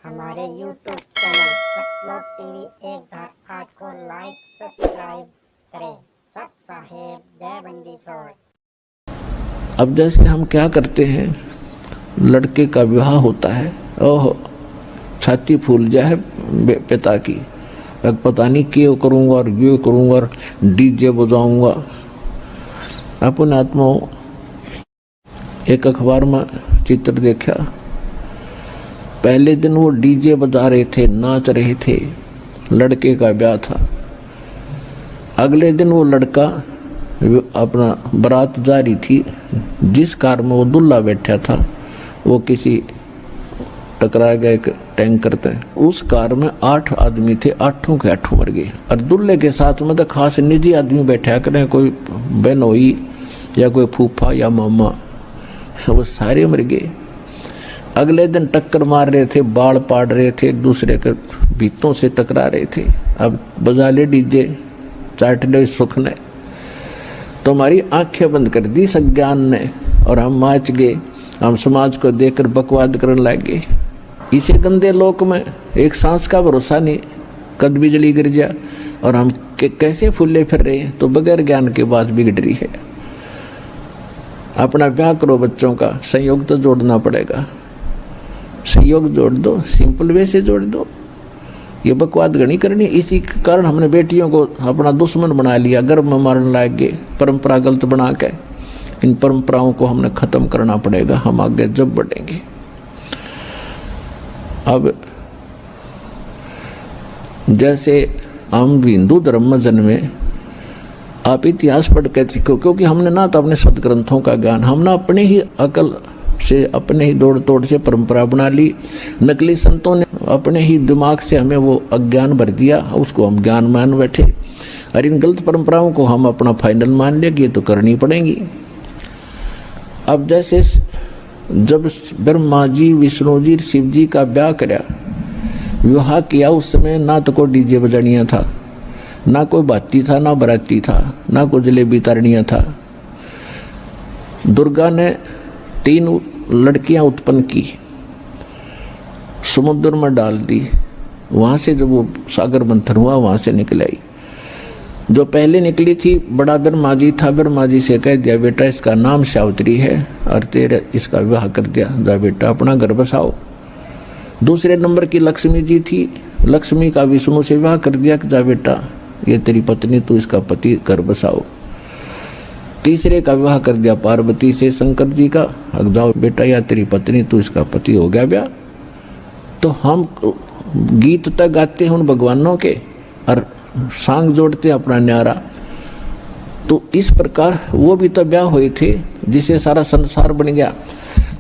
हमारे YouTube channel सतलोक TV 1008 को like subscribe करें। सत साहेब जय बंदी छोड़। अब जैसे हम क्या करते हैं, लड़के का विवाह होता है, ओहो छाती फूल जाए पिता की, अब पता नहीं क्यों करूँगा और ये करूँगा और डीजे बजाऊँगा। अपने आत्मा एक अखबार में चित्र देखा, पहले दिन वो डीजे बजा रहे थे, नाच रहे थे, लड़के का ब्याह था। अगले दिन वो लड़का अपना बारात जा रही थी, जिस कार में वो दूल्हा बैठा था वो किसी टकरा गया एक टैंकर से। उस कार में 8 आदमी थे, 8 के 8 मर गए। और दूल्हे के साथ में तो खास निजी आदमी बैठा करें, कोई बहनोई या कोई फूफा या मामा, वो सारे मर गए। अगले दिन टक्कर मार रहे थे, बाल पाड़ रहे थे, एक दूसरे के बीतों से टकरा रहे थे। अब बजा ले डीजे, चाट ले सुख ने, तो हमारी आंखें बंद कर दी सज्ञान ने और हम नाच गए। हम समाज को देखकर बकवाद करने लग गए। इसे गंदे लोक में एक सांस का भरोसा नहीं, कद बिजली गिर जा और हम कैसे फूले फिर रहे हैं। तो बगैर ज्ञान के बात बिगड़ रही है। अपना ब्याह करो, बच्चों का संयोग तो जोड़ना पड़ेगा, संयोग जोड़ दो, सिंपल वे से जोड़ दो। ये बकवाद गणी करनी। इसी के कारण हमने बेटियों को अपना दुश्मन बना लिया, गर्भ में मारने लग गए, परंपरा गलत बना के। इन परंपराओं को हमने खत्म करना पड़ेगा, हम आगे जब बढ़ेंगे। अब जैसे हम हिंदू धर्म में जन्मे, आप इतिहास पढ़ के सीखो, क्योंकि हमने ना तो अपने सदग्रंथों का ज्ञान, हम ना अपने ही अकल से, अपने ही दौड़ तोड़ से परंपरा बना ली। नकली संतों ने अपने ही दिमाग से हमें वो अज्ञान भर दिया, उसको हम ज्ञान मान बैठे। और इन गलत परंपराओं को हम अपना फाइनल मान लिया कि ये तो करनी पड़ेगी। अब जैसे जब ब्रह्मा जी, विष्णु जी, शिव जी का ब्याह कराया, विवाह किया, उस समय ना तो कोई डीजे बजानिया था, ना कोई बाती था, ना बराती था, ना कोई जलेबी तारनिया था। दुर्गा ने 3 लड़कियां उत्पन्न की, समुद्र में डाल दी। वहाँ से जब वो सागर मंथन हुआ, वहाँ से निकल आई। जो पहले निकली थी बड़ा ब्रह्मा जी था, ब्रह्मा जी से कह दिया बेटा इसका नाम सावित्री है और तेरे इसका विवाह कर दिया, जा बेटा अपना घर बसाओ। दूसरे नंबर की लक्ष्मी जी थी, लक्ष्मी का विष्णु से विवाह कर दिया कि जा बेटा ये तेरी पत्नी, तू इसका पति घर बसाओ। तीसरे का विवाह कर दिया पार्वती से, शंकर जी का, हक जाओ बेटा या तेरी पत्नी, तू इसका पति हो गया ब्याह। तो हम गीत तक गाते हैं उन भगवानों के और सांग जोड़ते अपना न्यारा। तो इस प्रकार वो भी तो ब्याह हुए थे जिसे सारा संसार बन गया।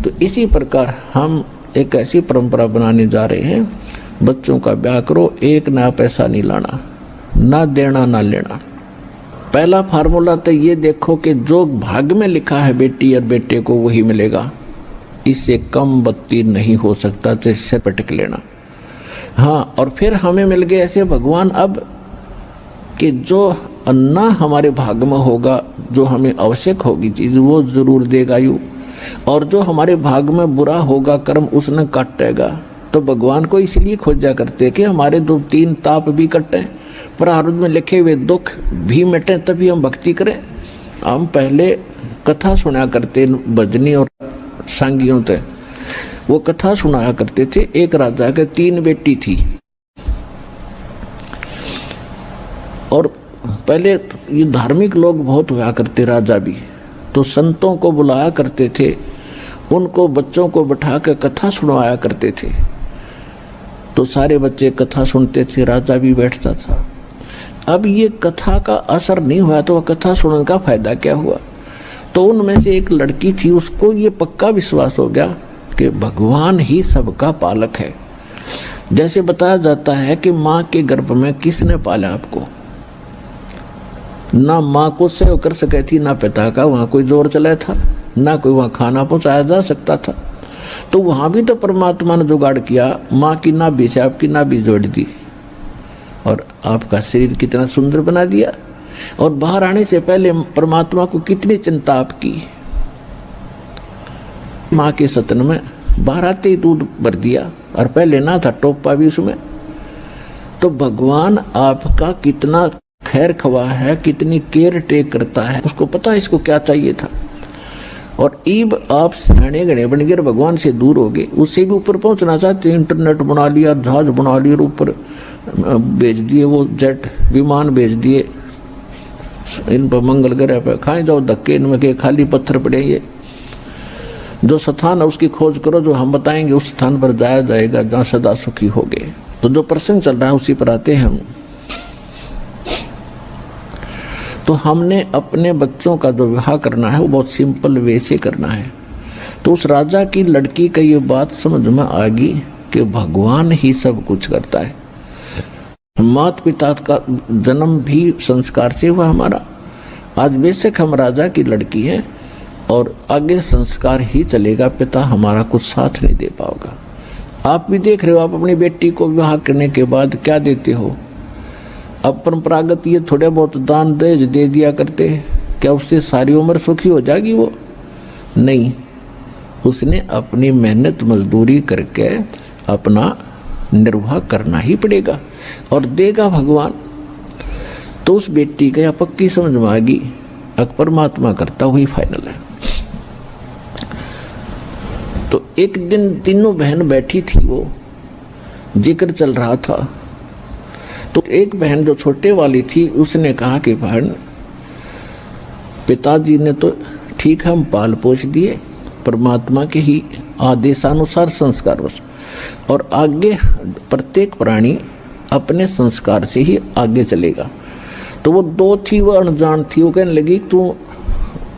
तो इसी प्रकार हम एक ऐसी परंपरा बनाने जा रहे हैं, बच्चों का ब्याह करो, एक नया पैसा नहीं लाना, ना देना ना लेना। पहला फार्मूला तो ये देखो कि जो भाग्य में लिखा है बेटी और बेटे को वही मिलेगा, इससे कम बत्ती नहीं हो सकता, तो इससे पटक लेना। हाँ, और फिर हमें मिल गए ऐसे भगवान अब कि जो अन्ना हमारे भाग्य में होगा, जो हमें आवश्यक होगी चीज़, वो जरूर देगा यू। और जो हमारे भाग्य में बुरा होगा कर्म, उसने काटेगा। तो भगवान को इसलिए खोजा करते कि हमारे 2-3 ताप भी कटें, प्रारब्ध में लिखे हुए दुख भी मिटे, तभी हम भक्ति करें। हम पहले कथा सुना करते, भजनी और सांगियों से वो कथा सुनाया करते थे। एक राजा के 3 बेटी थी, और पहले ये धार्मिक लोग बहुत हुआ करते, राजा भी, तो संतों को बुलाया करते थे, उनको बच्चों को बैठा के कथा सुनवाया करते थे। तो सारे बच्चे कथा सुनते थे, राजा भी बैठता था। अब ये कथा का असर नहीं हुआ तो वह कथा सुनने का फायदा क्या हुआ। तो उनमें से एक लड़की थी, उसको ये पक्का विश्वास हो गया कि भगवान ही सबका पालक है। जैसे बताया जाता है कि माँ के गर्भ में किसने पाला आपको, ना माँ को सेव कर सके थी, ना पिता का वहाँ कोई जोर चला था, ना कोई वहाँ खाना पहुँचाया जा सकता था। तो वहाँ भी तो परमात्मा ने जुगाड़ किया, माँ की नाभि से आपकी नाभि जोड़ दी और आपका शरीर कितना सुंदर बना दिया। और बाहर आने से पहले परमात्मा को कितनी चिंता आपकी, माँ के सतन में बाहर आते ही दूध भर दिया, और पहले ना था टोपा भी उसमें। तो भगवान आपका कितना खैर खवा है, कितनी केयर टेक करता है, उसको पता है इसको क्या चाहिए था। और ईब आप सियाने गणे बन गए, भगवान से दूर हो गए, उससे भी ऊपर पहुंचना चाहते, इंटरनेट बना लिया, जहाज बना लिया, ऊपर भेज दिए, वो जेट विमान भेज दिए इन पर, मंगल ग्रह पर खाए जाओ धक्के, इनमें के खाली पत्थर पड़े। ये जो स्थान है उसकी खोज करो, जो हम बताएंगे उस स्थान पर जाया जाएगा जहाँ सदा सुखी हो गए। तो जो प्रसंग चल रहा है उसी पर आते हैं हम। तो हमने अपने बच्चों का जो विवाह करना है वो बहुत सिंपल वे से करना है। तो उस राजा की लड़की का ये बात समझ में आ गई कि भगवान ही सब कुछ करता है। माता पिता का जन्म भी संस्कार से हुआ हमारा। आज बेशक हम राजा की लड़की हैं और आगे संस्कार ही चलेगा, पिता हमारा कुछ साथ नहीं दे पाएगा। आप भी देख रहे हो, आप अपनी बेटी को विवाह करने के बाद क्या देते हो। अब परंपरागत ये थोड़े बहुत दान दहेज दे दिया करते, क्या उससे सारी उम्र सुखी हो जाएगी वो? नहीं, उसने अपनी मेहनत मजदूरी करके अपना निर्वाह करना ही पड़ेगा और देगा भगवान। तो उस बेटी का या पक्की समझ में आ गई, अब परमात्मा करता वही फाइनल है। तो एक दिन तीनों बहन बैठी थी, वो जिक्र चल रहा था। तो एक बहन जो छोटे वाली थी उसने कहा कि बहन, पिताजी ने तो ठीक हम पाल पोष दिए परमात्मा के ही आदेशानुसार संस्कार बस, और आगे प्रत्येक प्राणी अपने संस्कार से ही आगे चलेगा। तो वो दो थी, वो अनजान थी, वो कहने लगी तू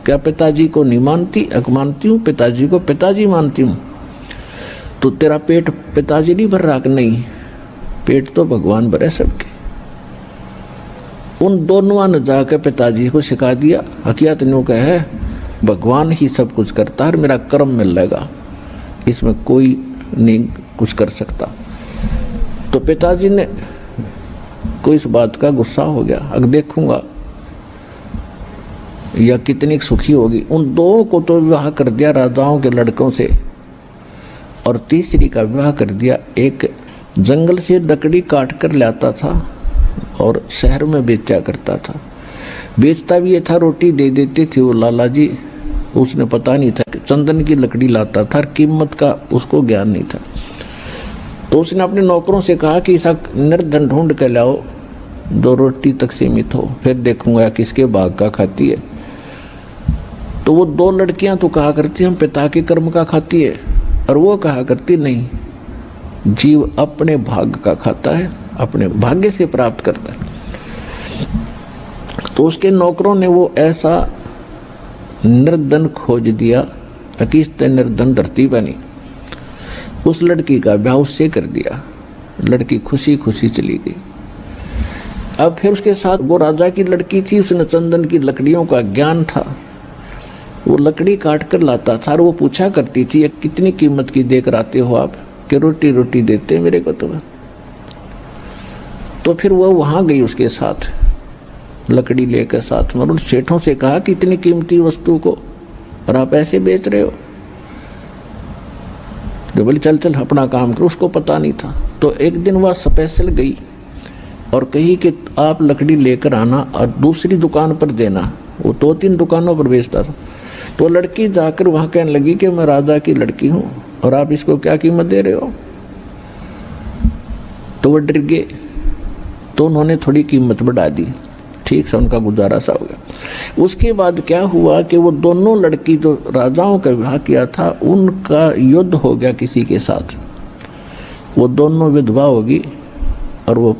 क्या पिताजी को नहीं मानती? मानती हूँ, पिताजी को पिताजी मानती हूँ। तो तेरा पेट पिताजी नहीं भर रहा? नहीं, पेट तो भगवान भरे सबके। उन दोनों ने जाकर पिताजी को सिखा दिया, हकीकत न्यू कहे भगवान ही सब कुछ करता है, मेरा कर्म मिल लेगा, इसमें कोई नहीं कुछ कर सकता। तो पिताजी ने कोई इस बात का गुस्सा हो गया, अब देखूंगा या कितनी सुखी होगी। उन दो को तो विवाह कर दिया राजाओं के लड़कों से, और तीसरी का विवाह कर दिया एक जंगल से लकड़ी काट कर लाता था और शहर में बेचा करता था। बेचता भी ये था, रोटी दे देते थे वो लाला जी, उसने पता नहीं था कि चंदन की लकड़ी लाता था, कीमत का उसको ज्ञान नहीं था। तो उसने अपने नौकरों से कहा कि ऐसा निर्धन ढूंढ कर लाओ जो रोटी तक सीमित हो, फिर देखूंगा किसके भाग का खाती है। तो वो दो लड़कियां तो कहा करती हम पिता के कर्म का खाती है, और वो कहा करती नहीं, जीव अपने भाग का खाता है, अपने भाग्य से प्राप्त करता है। तो उसके नौकरों ने वो ऐसा निर्धन खोज दिया, अकिस्त निर्धन धरती बनी। उस लड़की का ब्याह उससे कर दिया, लड़की खुशी खुशी चली गई। अब फिर उसके साथ वो राजा की लड़की थी, उसने चंदन की लकड़ियों का ज्ञान था, वो लकड़ी काट कर लाता था और वो पूछा करती थी कितनी कीमत की देकर आते हो आप, कि रोटी रोटी देते मेरे को तो फिर वो वहां गई उसके साथ लकड़ी लेकर साथ में, और सेठों से कहा कि इतनी कीमती वस्तु को और आप ऐसे बेच रहे हो। जो बोले चल चल अपना काम करो, उसको पता नहीं था। तो एक दिन वह स्पेशल गई और कही कि आप लकड़ी लेकर आना और दूसरी दुकान पर देना, वो 2-3 दुकानों पर बेचता था। तो लड़की जाकर वहां कहने लगी कि मैं राजा की लड़की हूं और आप इसको क्या कीमत दे रहे हो। तो वो डर गए, तो उन्होंने थोड़ी कीमत बढ़ा दी, ठीक से उनका गुजारा सा हो गया। उसके बाद क्या हुआ कि वो दोनों लड़की जो राजाओं का विवाह किया था उनका युद्ध हो गया किसी के साथ, वो दोनों विधवा होगी और वो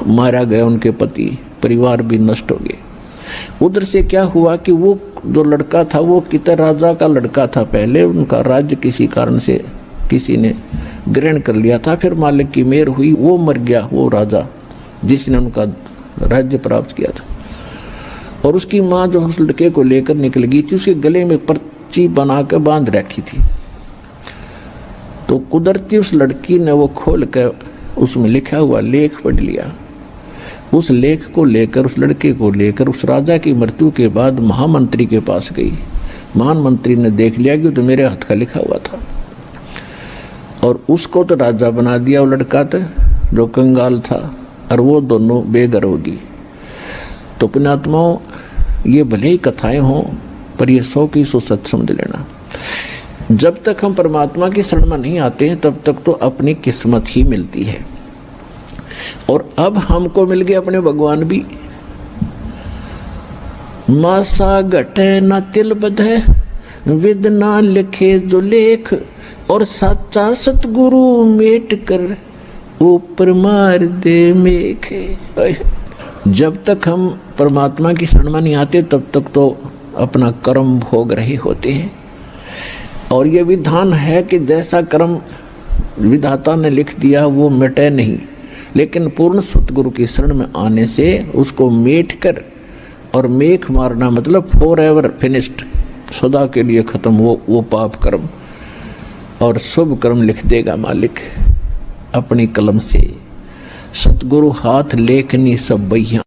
मारा गया, उनके पति परिवार भी नष्ट हो गए। उधर से क्या हुआ कि वो जो लड़का था वो कितने राजा का लड़का था, पहले उनका राज्य किसी कारण से किसी ने ग्रहण कर लिया था, फिर मालिक की मेहर हुई, वो मर गया वो राजा जिसने उनका राज्य प्राप्त किया था। और उसकी माँ जो उस लड़के को लेकर निकल गई थी, उसके गले में पर्ची बनाकर बांध रखी थी। तो कुदरती उस लड़की ने वो खोल कर उसमें लिखा हुआ लेख पढ़ लिया। उस लेख को लेकर उस लड़के को लेकर उस राजा की मृत्यु के बाद महामंत्री के पास गई। महामंत्री ने देख लिया कि तो मेरे हाथ का लिखा हुआ था और उसको तो राजा बना दिया, वो लड़का तो जो कंगाल था, और वो दोनों बेघर होगी। तो पुण्यात्माओं, ये भले ही कथाएं हों, पर ये 100 की 100 सच समझ लेना। जब तक हम परमात्मा की शरण में नहीं आते हैं तब तक तो अपनी किस्मत ही मिलती है। और अब हमको मिल गए अपने भगवान भी। मासा घटे न तिल बधे, विद ना लिखे जो लेख, और साचा सतगुरु मेट कर ऊपर मार दे मेख। जब तक हम परमात्मा की शरण में नहीं आते तब तक तो अपना कर्म भोग रहे होते हैं। और ये विधान है कि जैसा कर्म विधाता ने लिख दिया वो मिटे नहीं, लेकिन पूर्ण सतगुरु की शरण में आने से उसको मेट कर, और मेख मारना मतलब फॉर एवर फिनिश्ड, सदा के लिए खत्म वो पाप कर्म, और शुभ कर्म लिख देगा मालिक अपनी कलम से। सतगुरु हाथ लेखनी सब बहिया।